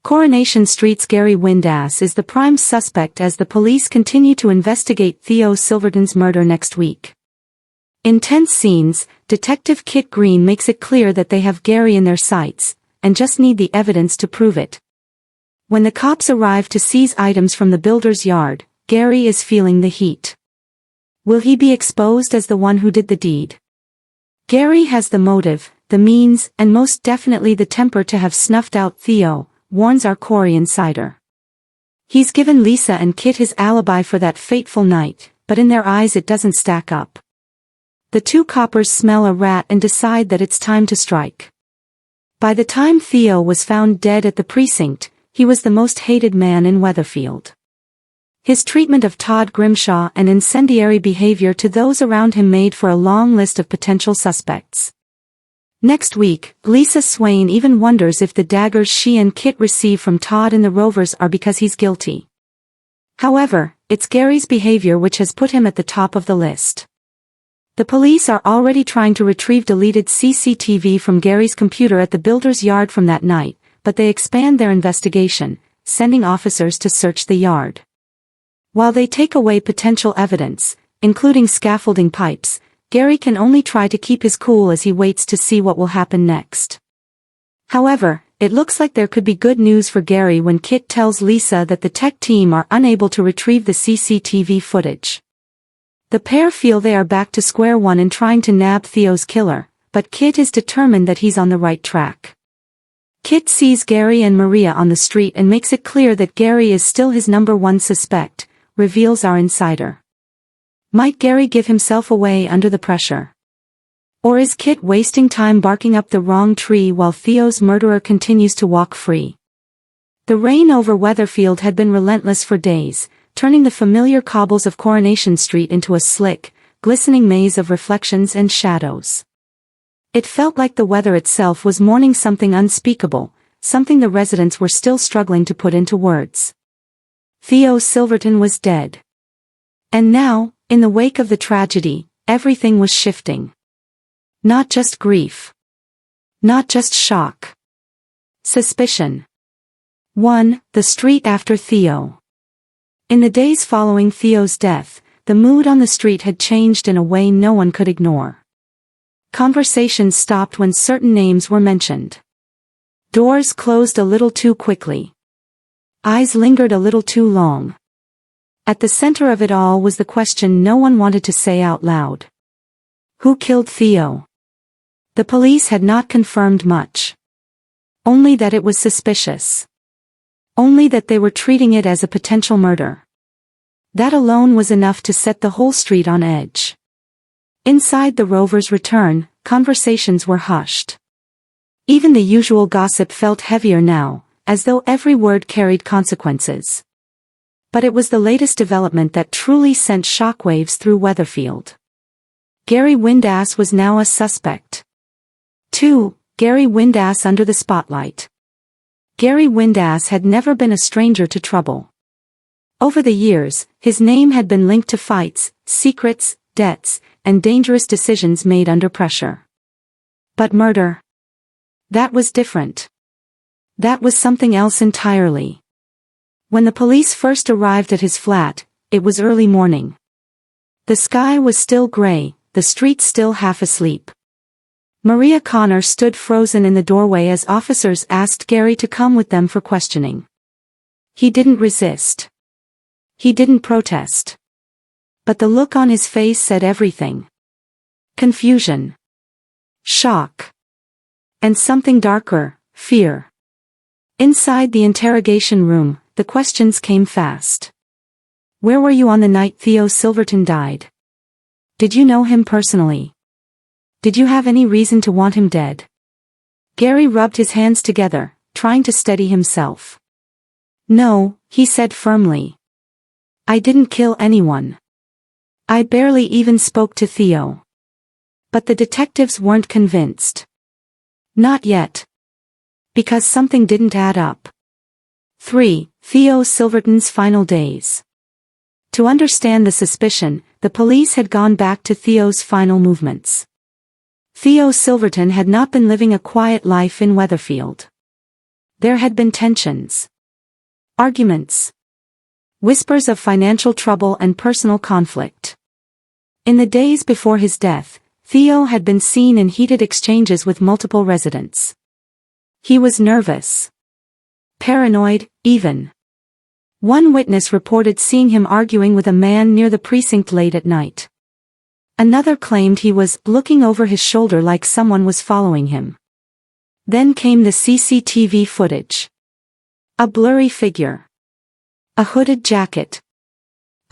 Coronation Street's Gary Windass is the prime suspect as the police continue to investigate Theo Silverton's murder next week. In tense scenes, Detective Kit Green makes it clear that they have Gary in their sights, and just need the evidence to prove it. When the cops arrive to seize items from the builder's yard, Gary is feeling the heat. Will he be exposed as the one who did the deed? Gary has the motive, the means, and most definitely the temper to have snuffed out Theo, warns our Corrie insider. He's given Lisa and Kit his alibi for that fateful night, but in their eyes it doesn't stack up. The two coppers smell a rat and decide that it's time to strike. By the time Theo was found dead at the precinct, he was the most hated man in Weatherfield. His treatment of Todd Grimshaw and incendiary behavior to those around him made for a long list of potential suspects. Next week, Lisa Swain even wonders if the daggers she and Kit receive from Todd in the Rovers are because he's guilty. However, it's Gary's behavior which has put him at the top of the list. The police are already trying to retrieve deleted CCTV from Gary's computer at the builder's yard from that night, but they expand their investigation, sending officers to search the yard. While they take away potential evidence, including scaffolding pipes, Gary can only try to keep his cool as he waits to see what will happen next. However, it looks like there could be good news for Gary when Kit tells Lisa that the tech team are unable to retrieve the CCTV footage. The pair feel they are back to square one in trying to nab Theo's killer, but Kit is determined that he's on the right track. Kit sees Gary and Maria on the street and makes it clear that Gary is still his number one suspect, reveals our insider. Might Gary give himself away under the pressure? Or is Kit wasting time barking up the wrong tree while Theo's murderer continues to walk free? The rain over Weatherfield had been relentless for days, turning the familiar cobbles of Coronation Street into a slick, glistening maze of reflections and shadows. It felt like the weather itself was mourning something unspeakable, something the residents were still struggling to put into words. Theo Silverton was dead. And now, in the wake of the tragedy, everything was shifting. Not just grief. Not just shock. Suspicion. 1. The street after Theo. In the days following Theo's death, the mood on the street had changed in a way no one could ignore. Conversations stopped when certain names were mentioned. Doors closed a little too quickly. Eyes lingered a little too long. At the center of it all was the question no one wanted to say out loud. Who killed Theo? The police had not confirmed much. Only that it was suspicious. Only that they were treating it as a potential murder. That alone was enough to set the whole street on edge. Inside the Rovers' return, conversations were hushed. Even the usual gossip felt heavier now, as though every word carried consequences. But it was the latest development that truly sent shockwaves through Weatherfield. Gary Windass was now a suspect. 2. Gary Windass under the spotlight. Gary Windass had never been a stranger to trouble. Over the years, his name had been linked to fights, secrets, debts, and dangerous decisions made under pressure. But murder? That was different. That was something else entirely. When the police first arrived at his flat, it was early morning. The sky was still gray, the street still half asleep. Maria Connor stood frozen in the doorway as officers asked Gary to come with them for questioning. He didn't resist. He didn't protest. But the look on his face said everything. Confusion. Shock. And something darker, fear. Inside the interrogation room, the questions came fast. Where were you on the night Theo Silverton died? Did you know him personally? Did you have any reason to want him dead? Gary rubbed his hands together, trying to steady himself. No, he said firmly. I didn't kill anyone. I barely even spoke to Theo. But the detectives weren't convinced. Not yet. Because something didn't add up. 3. Theo Silverton's final days. To understand the suspicion, the police had gone back to Theo's final movements. Theo Silverton had not been living a quiet life in Weatherfield. There had been tensions. Arguments. Whispers of financial trouble and personal conflict. In the days before his death, Theo had been seen in heated exchanges with multiple residents. He was nervous. Paranoid, even. One witness reported seeing him arguing with a man near the precinct late at night. Another claimed he was looking over his shoulder like someone was following him. Then came the CCTV footage. A blurry figure. A hooded jacket.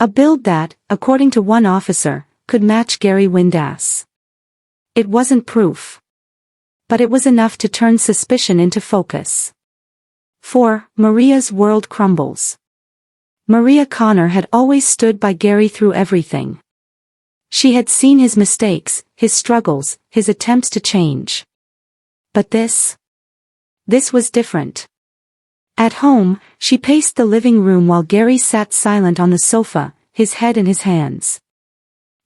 A build that, according to one officer, could match Gary Windass. It wasn't proof. But it was enough to turn suspicion into focus. 4. Maria's world crumbles. Maria Connor had always stood by Gary through everything. She had seen his mistakes, his struggles, his attempts to change. But this was different. At home, she paced the living room while Gary sat silent on the sofa, his head in his hands.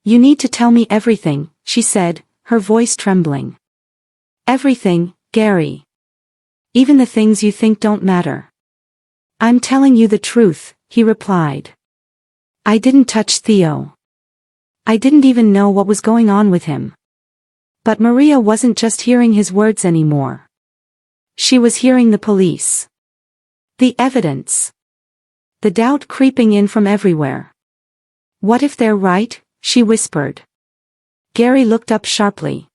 "You need to tell me everything," she said, her voice trembling. "Everything, Gary. Even the things you think don't matter." "I'm telling you the truth," he replied. "I didn't touch Theo. I didn't even know what was going on with him." But Maria wasn't just hearing his words anymore. She was hearing the police. The evidence. The doubt creeping in from everywhere. "What if they're right?" she whispered. Gary looked up sharply.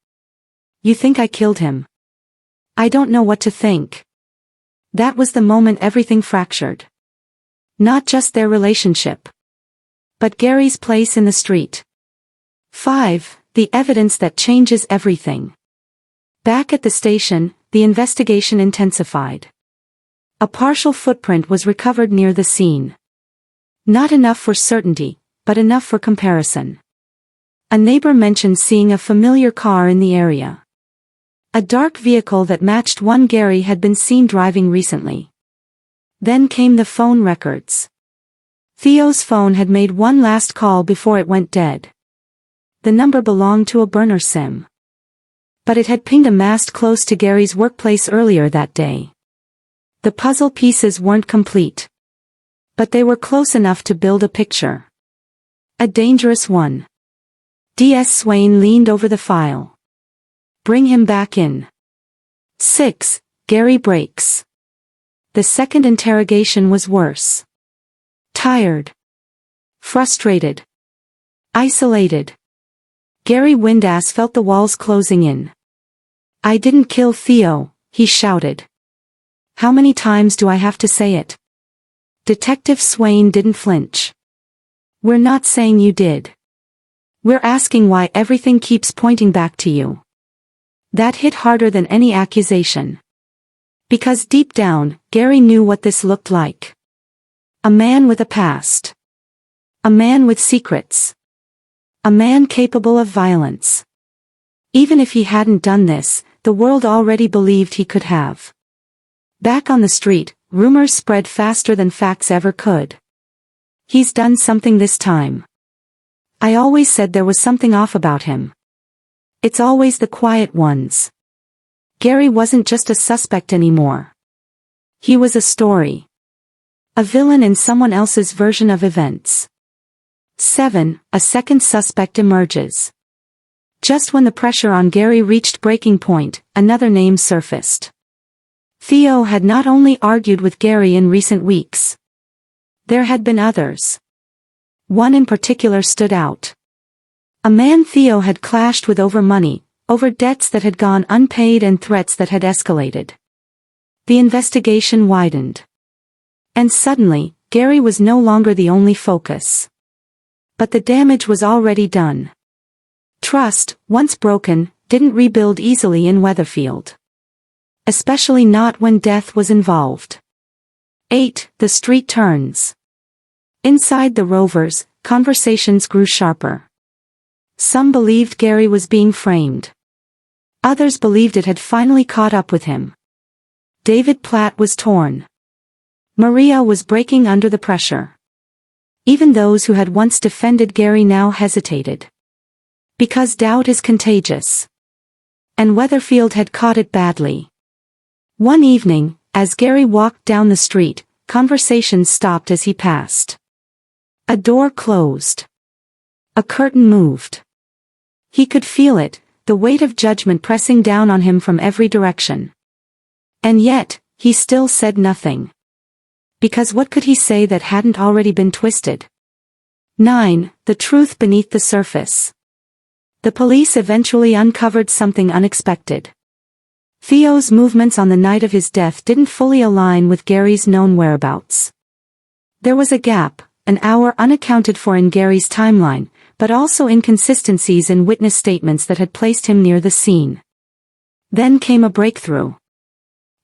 "You think I killed him?" "I don't know what to think." That was the moment everything fractured. Not just their relationship, but Gary's place in the street. 5. The evidence that changes everything. Back at the station, the investigation intensified. A partial footprint was recovered near the scene. Not enough for certainty, but enough for comparison. A neighbor mentioned seeing a familiar car in the area. A dark vehicle that matched one Gary had been seen driving recently. Then came the phone records. Theo's phone had made one last call before it went dead. The number belonged to a burner sim. But it had pinged a mast close to Gary's workplace earlier that day. The puzzle pieces weren't complete. But they were close enough to build a picture. A dangerous one. D.S. Swain leaned over the file. "Bring him back in." 6. Gary breaks. The second interrogation was worse. Tired. Frustrated. Isolated. Gary Windass felt the walls closing in. "I didn't kill Theo," he shouted. "How many times do I have to say it?" Detective Swain didn't flinch. "We're not saying you did. We're asking why everything keeps pointing back to you." That hit harder than any accusation. Because deep down, Gary knew what this looked like. A man with a past. A man with secrets. A man capable of violence. Even if he hadn't done this, the world already believed he could have. Back on the street, rumors spread faster than facts ever could. "He's done something this time. I always said there was something off about him. It's always the quiet ones." Gary wasn't just a suspect anymore. He was a story. A villain in someone else's version of events. 7. A second suspect emerges. Just when the pressure on Gary reached breaking point, another name surfaced. Theo had not only argued with Gary in recent weeks. There had been others. One in particular stood out. A man Theo had clashed with over money, over debts that had gone unpaid and threats that had escalated. The investigation widened. And suddenly, Gary was no longer the only focus. But the damage was already done. Trust, once broken, didn't rebuild easily in Weatherfield. Especially not when death was involved. 8. The street turns. Inside the Rovers, conversations grew sharper. Some believed Gary was being framed. Others believed it had finally caught up with him. David Platt was torn. Maria was breaking under the pressure. Even those who had once defended Gary now hesitated. Because doubt is contagious. And Weatherfield had caught it badly. One evening, as Gary walked down the street, conversations stopped as he passed. A door closed. A curtain moved. He could feel it, the weight of judgment pressing down on him from every direction. And yet, he still said nothing. Because what could he say that hadn't already been twisted? 9. The truth beneath the surface. The police eventually uncovered something unexpected. Theo's movements on the night of his death didn't fully align with Gary's known whereabouts. There was a gap, an hour unaccounted for in Gary's timeline, but also inconsistencies in witness statements that had placed him near the scene. Then came a breakthrough.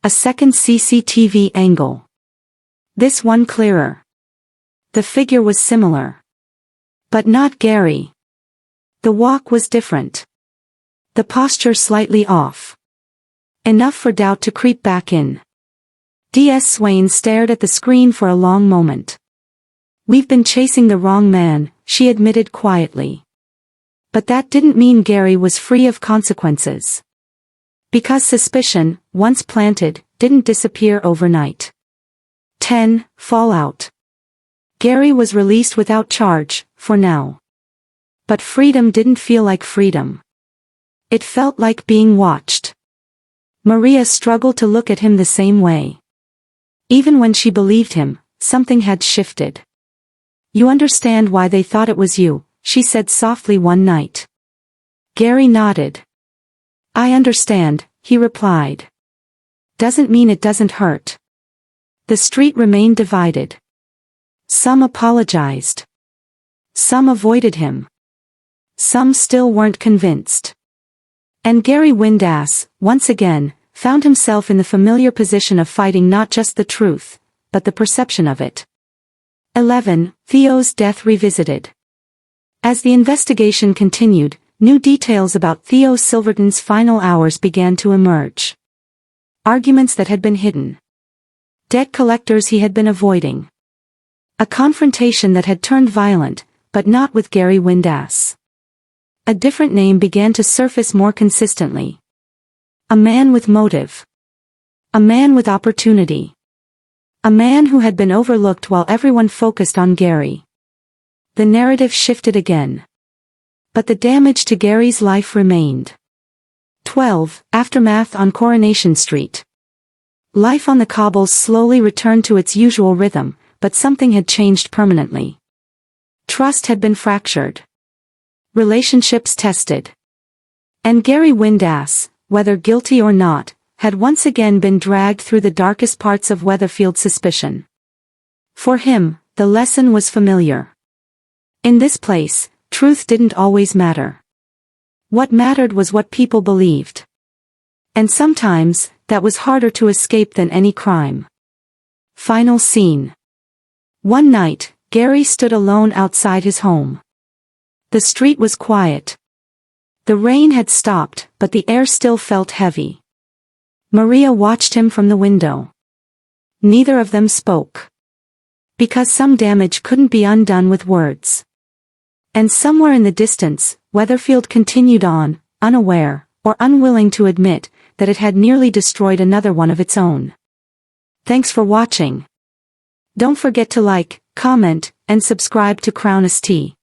A second CCTV angle. This one clearer. The figure was similar. But not Gary. The walk was different. The posture slightly off. Enough for doubt to creep back in. D.S. Swain stared at the screen for a long moment. "We've been chasing the wrong man," she admitted quietly. But that didn't mean Gary was free of consequences. Because suspicion, once planted, didn't disappear overnight. 10. Fallout. Gary was released without charge, for now. But freedom didn't feel like freedom. It felt like being watched. Maria struggled to look at him the same way. Even when she believed him, something had shifted. "You understand why they thought it was you," she said softly one night. Gary nodded. "I understand," he replied. "Doesn't mean it doesn't hurt." The street remained divided. Some apologized. Some avoided him. Some still weren't convinced. And Gary Windass, once again, found himself in the familiar position of fighting not just the truth, but the perception of it. 11. Theo's death revisited. As the investigation continued, new details about Theo Silverton's final hours began to emerge. Arguments that had been hidden. Debt collectors he had been avoiding. A confrontation that had turned violent, but not with Gary Windass. A different name began to surface more consistently. A man with motive. A man with opportunity. A man who had been overlooked while everyone focused on Gary. The narrative shifted again. But the damage to Gary's life remained. 12. Aftermath on Coronation Street. Life on the cobbles slowly returned to its usual rhythm, but something had changed permanently. Trust had been fractured. Relationships tested. And Gary Windass, whether guilty or not, had once again been dragged through the darkest parts of Weatherfield suspicion. For him, the lesson was familiar. In this place, truth didn't always matter. What mattered was what people believed. And sometimes, that was harder to escape than any crime. Final scene. One night, Gary stood alone outside his home. The street was quiet. The rain had stopped, but the air still felt heavy. Maria watched him from the window. Neither of them spoke. Because some damage couldn't be undone with words. And somewhere in the distance, Weatherfield continued on, unaware, or unwilling to admit, that it had nearly destroyed another one of its own. Thanks for watching. Don't forget to like, comment, and subscribe to Crown ST.